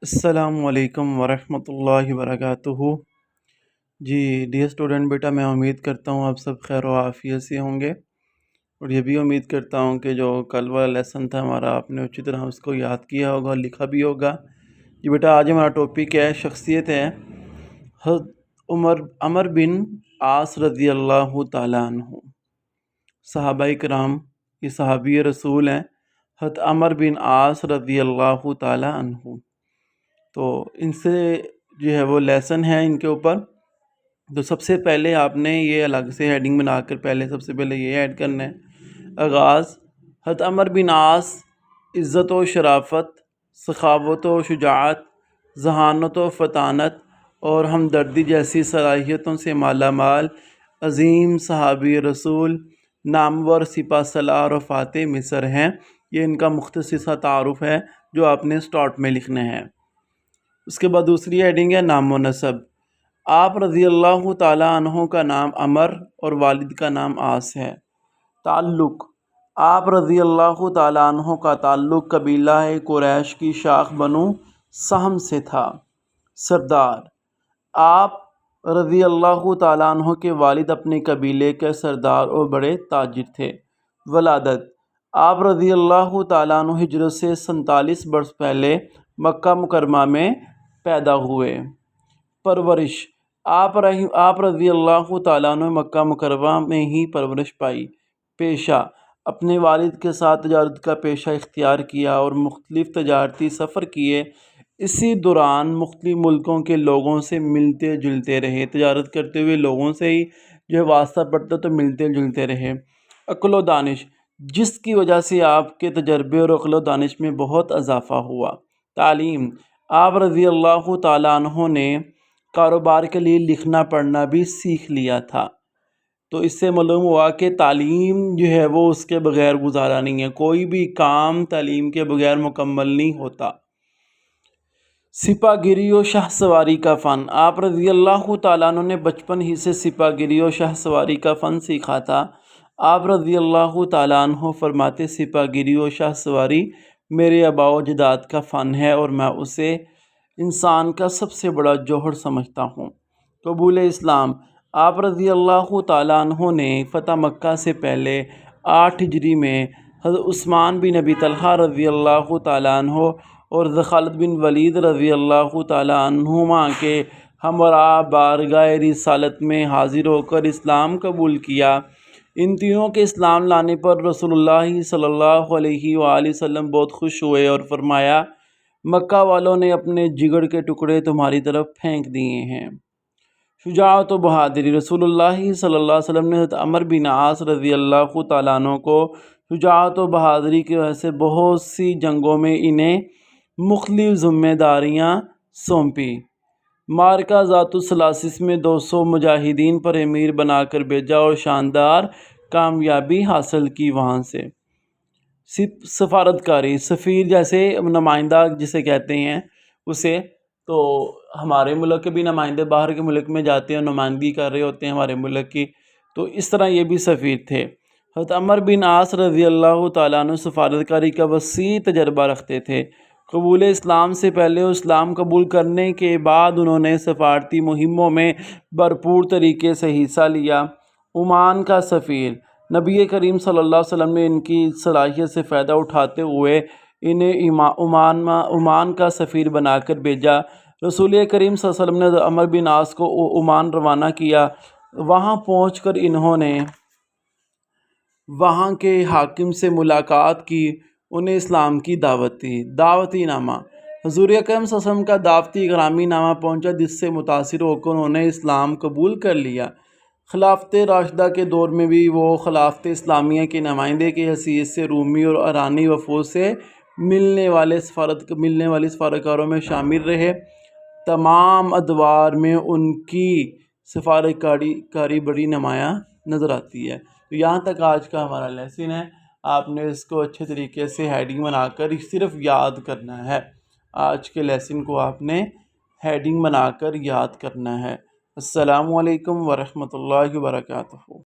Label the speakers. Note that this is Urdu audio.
Speaker 1: السلام علیکم ورحمۃ اللہ وبرکاتہ۔ جی ڈیئر اسٹوڈنٹ، بیٹا میں امید کرتا ہوں آپ سب خیر و عافیت سے ہوں گے، اور یہ بھی امید کرتا ہوں کہ جو کل والا لیسن تھا ہمارا، آپ نے اچھی طرح اس کو یاد کیا ہوگا اور لکھا بھی ہوگا۔ جی بیٹا، آج ہمارا ٹاپک ہے، شخصیت ہے حضرت عمر بن عاص رضی اللہ تعالیٰ عنہ۔ صحابہ کرام، یہ صحابی رسول ہیں، حضرت عمر بن عاص رضی اللہ تعالیٰ عنہ۔ تو ان سے جو ہے وہ لیسن ہے ان کے اوپر۔ تو سب سے پہلے آپ نے یہ الگ سے ہیڈنگ بنا کر سب سے پہلے یہ ایڈ کرنا ہے، آغاز حضرت عمر بن عاص عزت و شرافت، سخاوت و شجاعت، ذہانت و فطانت اور ہمدردی جیسی صلاحیتوں سے مالا مال عظیم صحابی رسول، نامور سپہ سالار و فاتح مصر ہیں۔ یہ ان کا مختصر سا تعارف ہے جو آپ نے سٹارٹ میں لکھنا ہے۔ اس کے بعد دوسری ہیڈنگ ہے نام و نسب۔ آپ رضی اللہ تعالیٰ عنہ کا نام عمر اور والد کا نام عاص ہے۔ تعلق، آپ رضی اللہ تعالیٰ عنہ کا تعلق قبیلہ قریش کی شاخ بنو سہم سے تھا۔ سردار، آپ رضی اللہ تعالیٰ عنہ کے والد اپنے قبیلے کے سردار اور بڑے تاجر تھے۔ ولادت، آپ رضی اللہ تعالیٰ عنہ ہجرت سے 47 برس پہلے مکہ مکرمہ میں پیدا ہوئے۔ پرورش، آپ رضی اللہ تعالیٰ عنہ مکہ مکرمہ میں ہی پرورش پائی۔ پیشہ، اپنے والد کے ساتھ تجارت کا پیشہ اختیار کیا اور مختلف تجارتی سفر کیے۔ اسی دوران مختلف ملکوں کے لوگوں سے ملتے جلتے رہے، تجارت کرتے ہوئے لوگوں سے ہی جو ہے واسطہ پڑتا تو ملتے جلتے رہے۔ عقل و دانش، جس کی وجہ سے آپ کے تجربے اور عقل و دانش میں بہت اضافہ ہوا۔ تعلیم، آپ رضی اللہ تعالیٰ عنہ نے کاروبار کے لیے لکھنا پڑھنا بھی سیکھ لیا تھا۔ تو اس سے معلوم ہوا کہ تعلیم جو ہے وہ اس کے بغیر گزارا نہیں ہے، کوئی بھی کام تعلیم کے بغیر مکمل نہیں ہوتا۔ سپہ گیری و شاہ سواری کا فن، آپ رضی اللہ تعالیٰ عنہ نے بچپن ہی سے سپہ گیری و شاہ سواری کا فن سیکھا تھا۔ آپ رضی اللہ تعالیٰ عنہ فرماتے، سپہ گیری و شاہ سواری میرے آباء و اجداد کا فن ہے اور میں اسے انسان کا سب سے بڑا جوہر سمجھتا ہوں۔ قبول اسلام، آپ رضی اللہ تعالیٰ عنہ نے فتح مکہ سے پہلے 8 ہجری میں حضرت عثمان بن ابی طلحہ رضی اللہ تعالیٰ عنہ اور خالد بن ولید رضی اللہ تعالیٰ عنہما کے ہمراہ بارگاہ رسالت میں حاضر ہو کر اسلام قبول کیا۔ ان تینوں کے اسلام لانے پر رسول اللہ صلی اللہ علیہ وآلہ وسلم بہت خوش ہوئے اور فرمایا، مکہ والوں نے اپنے جگر کے ٹکڑے تمہاری طرف پھینک دیے ہیں۔ شجاعت و بہادری، رسول اللہ صلی اللہ علیہ وسلم نے حضرت عمر بن عاص رضی اللہ تعالیٰ عنہ کو شجاعت و بہادری کی وجہ سے بہت سی جنگوں میں انہیں مختلف ذمہ داریاں سونپی۔ معرکہ ذات الثلاث میں 200 مجاہدین پر امیر بنا کر بھیجا اور شاندار کامیابی حاصل کی۔ وہاں سے سفارتکاری، سفیر جیسے نمائندہ جسے کہتے ہیں اسے، تو ہمارے ملک کے بھی نمائندے باہر کے ملک میں جاتے ہیں اور نمائندگی کر رہے ہوتے ہیں ہمارے ملک کی، تو اس طرح یہ بھی سفیر تھے۔ حضرت عمر بن عاص رضی اللہ تعالیٰ عنہ سفارتکاری کا وسیع تجربہ رکھتے تھے۔ قبول اسلام سے پہلے اور اسلام قبول کرنے کے بعد انہوں نے سفارتی مہموں میں بھرپور طریقے سے حصہ لیا۔ عمان کا سفیر، نبی کریم صلی اللہ علیہ وسلم نے ان کی صلاحیت سے فائدہ اٹھاتے ہوئے انہیں عمان کا سفیر بنا کر بھیجا۔ رسول کریم صلی اللہ علیہ وسلم نے عمر بن عاص کو عمان روانہ کیا۔ وہاں پہنچ کر انہوں نے وہاں کے حاکم سے ملاقات کی، انہیں اسلام کی دعوت دی۔ دعوتی نامہ، حضور اکرم صلی اللہ علیہ وسلم کا دعوتی اکرامی نامہ پہنچا، جس سے متاثر ہو کر انہوں نے اسلام قبول کر لیا۔ خلافت راشدہ کے دور میں بھی وہ خلافت اسلامیہ کے نمائندے کی حیثیت سے رومی اور ایرانی وفود سے ملنے والے سفارتکاروں میں شامل رہے۔ تمام ادوار میں ان کی سفارتکاری بڑی نمایاں نظر آتی ہے۔ تو یہاں تک آج کا ہمارا لیسن ہے۔ آپ نے اس کو اچھے طریقے سے ہیڈنگ بنا کر صرف یاد کرنا ہے۔ آج کے لیسن کو آپ نے ہیڈنگ بنا کر یاد کرنا ہے۔ السلام علیکم ورحمۃ اللہ وبرکاتہ۔